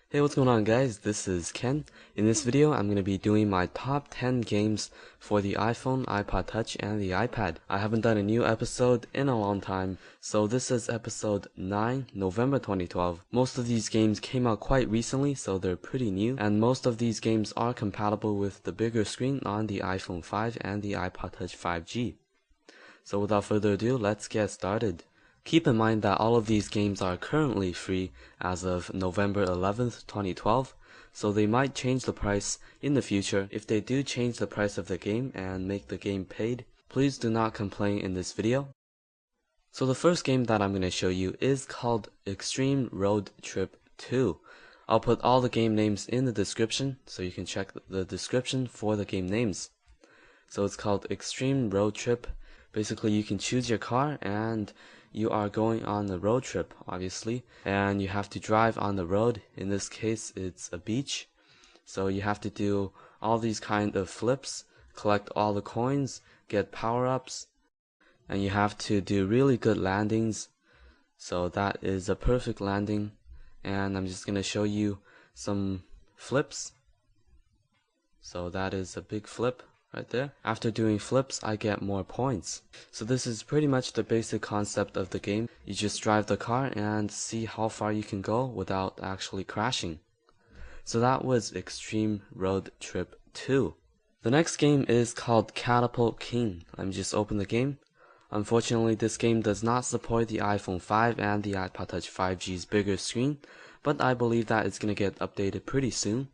Hey, what's going on guys? This is Ken. In this video, I'm going to be doing my top 10 games for the iPhone, iPod Touch, and the iPad. I haven't done a new episode in a long time, so this is episode 9, November 2012. Most of these games came out quite recently, so they're pretty new, and most of these games are compatible with the bigger screen on the iPhone 5 and the iPod Touch 5G. So without further ado, let's get started. Keep in mind that all of these games are currently free as of November 11th, 2012, so they might change the price in the future. If they do change the price of the game and make the game paid, please do not complain in this video. So the first game that I'm going to show you is called Extreme Road Trip 2. I'll put all the game names in the description, so you can check the description for the game names. So it's called Extreme Road Trip. Basically, you can choose your car and you are going on a road trip, obviously, and you have to drive on the road. In this case, it's a beach, so you have to do all these kind of flips, collect all the coins, get power-ups, and you have to do really good landings. So that is a perfect landing, and I'm just gonna show you some flips. So that is a big flip right there. After doing flips, I get more points. So this is pretty much the basic concept of the game. You just drive the car and see how far you can go without actually crashing. So that was Extreme Road Trip 2. The next game is called Catapult King. Let me just open the game. Unfortunately, this game does not support the iPhone 5 and the iPod Touch 5G's bigger screen, but I believe that it's going to get updated pretty soon.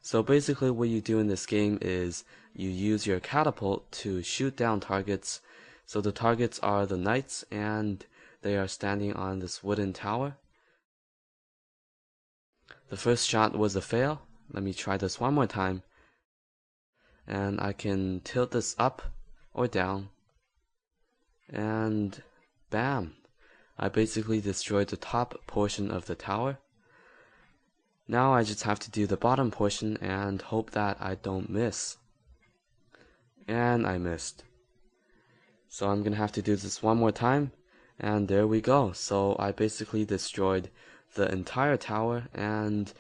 So basically what you do in this game is you use your catapult to shoot down targets. So the targets are the knights and they are standing on this wooden tower. The first shot was a fail. Let me try this one more time. And I can tilt this up or down. And bam! I basically destroyed the top portion of the tower. Now I just have to do the bottom portion and hope that I don't miss. And I missed. So I'm gonna have to do this one more time, and there we go. So I basically destroyed the entire tower and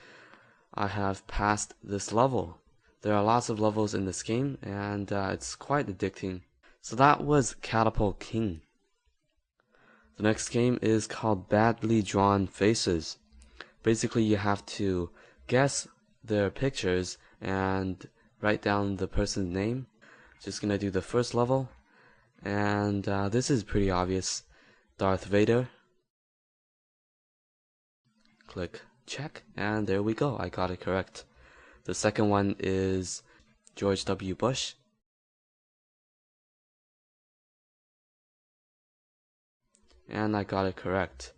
I have passed this level. There are lots of levels in this game and it's quite addicting. So that was Catapult King. The next game is called Badly Drawn Faces. Basically, you have to guess their pictures and write down the person's name. Just gonna do the first level, and this is pretty obvious. Darth Vader. Click check, and there we go. I got it correct. The second one is George W. Bush. And I got it correct.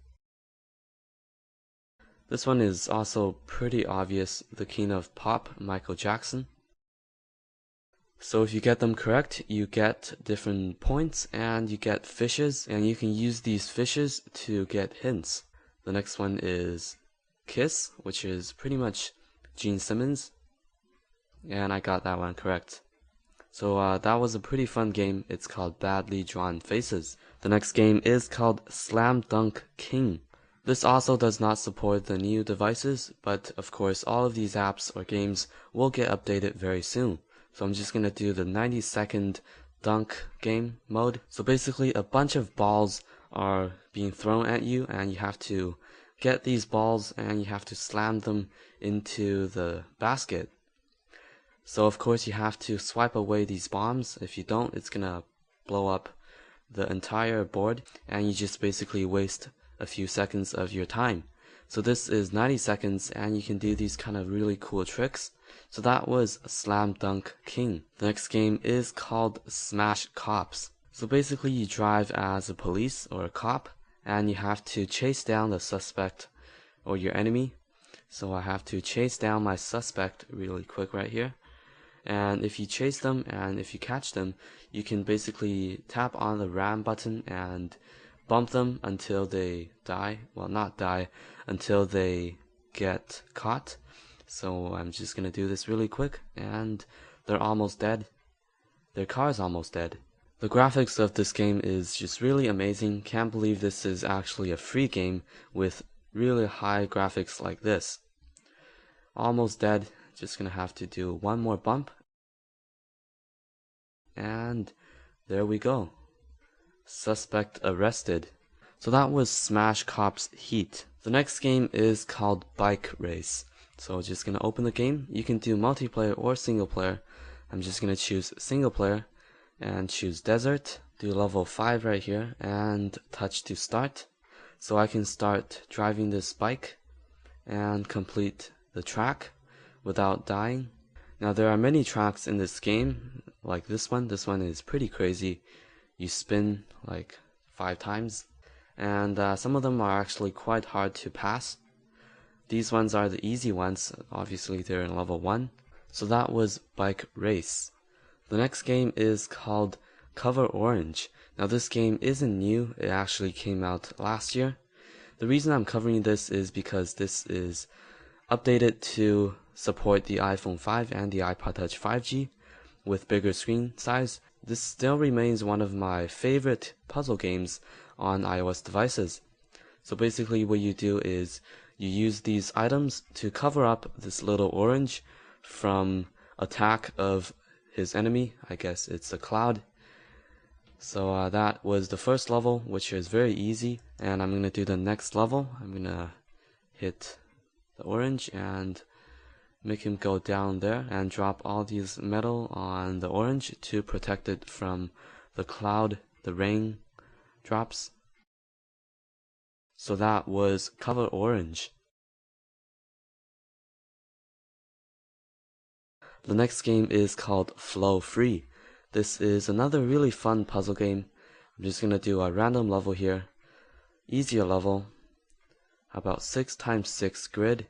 This one is also pretty obvious, the king of pop, Michael Jackson. So if you get them correct, you get different points and you get fishes, and you can use these fishes to get hints. The next one is Kiss, which is pretty much Gene Simmons, and I got that one correct. So that was a pretty fun game. It's called Badly Drawn Faces. The next game is called Slam Dunk King. This also does not support the new devices, but of course all of these apps or games will get updated very soon. So I'm just going to do the 90-second dunk game mode. So basically a bunch of balls are being thrown at you and you have to get these balls and you have to slam them into the basket. So of course you have to swipe away these bombs. If you don't, it's going to blow up the entire board and you just basically waste a few seconds of your time. So this is 90 seconds and you can do these kind of really cool tricks. So that was Slam Dunk King. The next game is called Smash Cops. So basically you drive as a police or a cop and you have to chase down the suspect or your enemy. So I have to chase down my suspect really quick right here. And if you chase them and if you catch them, you can basically tap on the ram button and bump them until they die. Well, not die, until they get caught. So I'm just gonna do this really quick, and they're almost dead. Their car is almost dead. The graphics of this game is just really amazing. Can't believe this is actually a free game with really high graphics like this. Almost dead. Just gonna have to do one more bump. And there we go. Suspect arrested. So that was Smash Cops Heat. The next game is called Bike Race. So just gonna open the game. You can do multiplayer or single player. I'm just gonna choose single player and choose desert. Do level 5 right here and touch to start. So I can start driving this bike and complete the track without dying. Now there are many tracks in this game, like this one. This one is pretty crazy. You spin like 5 times, and some of them are actually quite hard to pass. These ones are the easy ones. Obviously they're in level 1. So that was Bike Race. The next game is called Cover Orange. Now this game isn't new. It actually came out last year. The reason I'm covering this is because this is updated to support the iPhone 5 and the iPod Touch 5G with bigger screen size. This still remains one of my favorite puzzle games on iOS devices. So basically what you do is you use these items to cover up this little orange from attack of his enemy. I guess it's a cloud. So that was the first level, which is very easy, and I'm going to do the next level. I'm going to hit the orange and make him go down there and drop all these metal on the orange to protect it from the cloud, the rain drops. So that was Cover Orange. The next game is called Flow Free. This is another really fun puzzle game. I'm just gonna do a random level here. Easier level. How about 6x6 grid?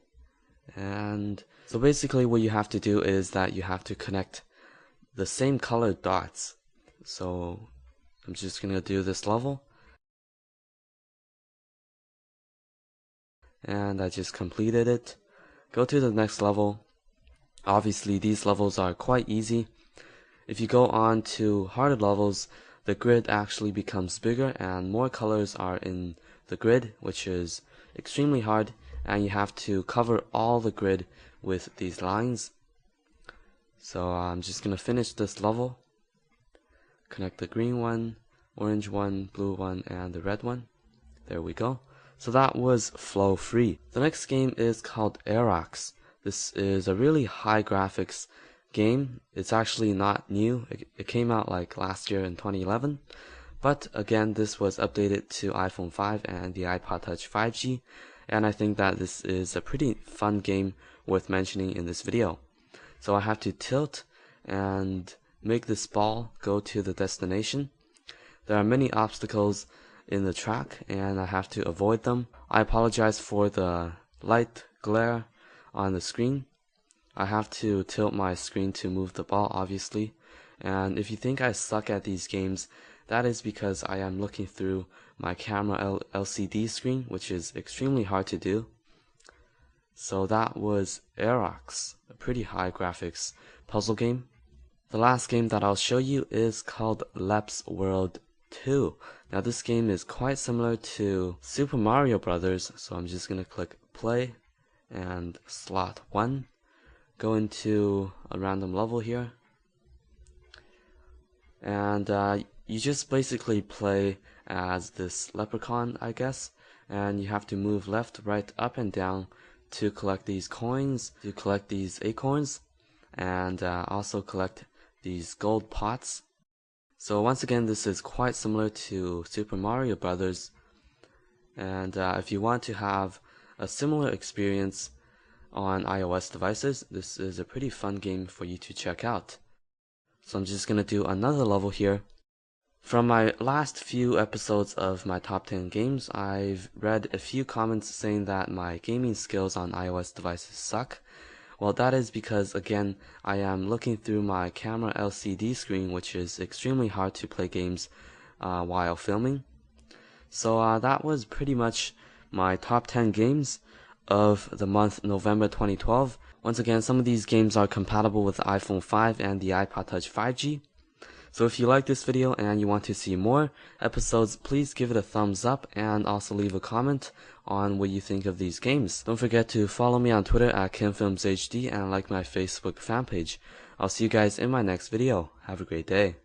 And so basically what you have to do is that you have to connect the same colored dots. So I'm just gonna do this level. And I just completed it. Go to the next level. Obviously these levels are quite easy. If you go on to harder levels, the grid actually becomes bigger and more colors are in the grid, which is extremely hard, and you have to cover all the grid with these lines. So I'm just gonna finish this level. Connect the green one, orange one, blue one, and the red one. There we go. So that was Flow Free. The next game is called Aerox. This is a really high graphics game. It's actually not new. It came out like last year in 2011. But again, this was updated to iPhone 5 and the iPod Touch 5G. And I think that this is a pretty fun game worth mentioning in this video. So I have to tilt and make this ball go to the destination. There are many obstacles in the track and I have to avoid them. I apologize for the light glare on the screen. I have to tilt my screen to move the ball, obviously. And if you think I suck at these games, that is because I am looking through my camera LCD screen, which is extremely hard to do. So that was Aerox, a pretty high graphics puzzle game. The last game that I'll show you is called Lep's World 2. Now this game is quite similar to Super Mario Brothers, so I'm just gonna click play and slot 1. Go into a random level here, and you just basically play as this leprechaun, I guess, and you have to move left, right, up and down to collect these coins, to collect these acorns, and also collect these gold pots. So once again, this is quite similar to Super Mario Brothers, and if you want to have a similar experience on iOS devices, this is a pretty fun game for you to check out. So I'm just gonna do another level here. From my last few episodes of my top 10 games, I've read a few comments saying that my gaming skills on iOS devices suck. Well, that is because, again, I am looking through my camera LCD screen, which is extremely hard to play games while filming. So that was pretty much my top 10 games of the month November 2012. Once again, some of these games are compatible with the iPhone 5 and the iPod Touch 5G. So if you like this video and you want to see more episodes, please give it a thumbs up and also leave a comment on what you think of these games. Don't forget to follow me on Twitter at KenFilmsHD and like my Facebook fan page. I'll see you guys in my next video. Have a great day.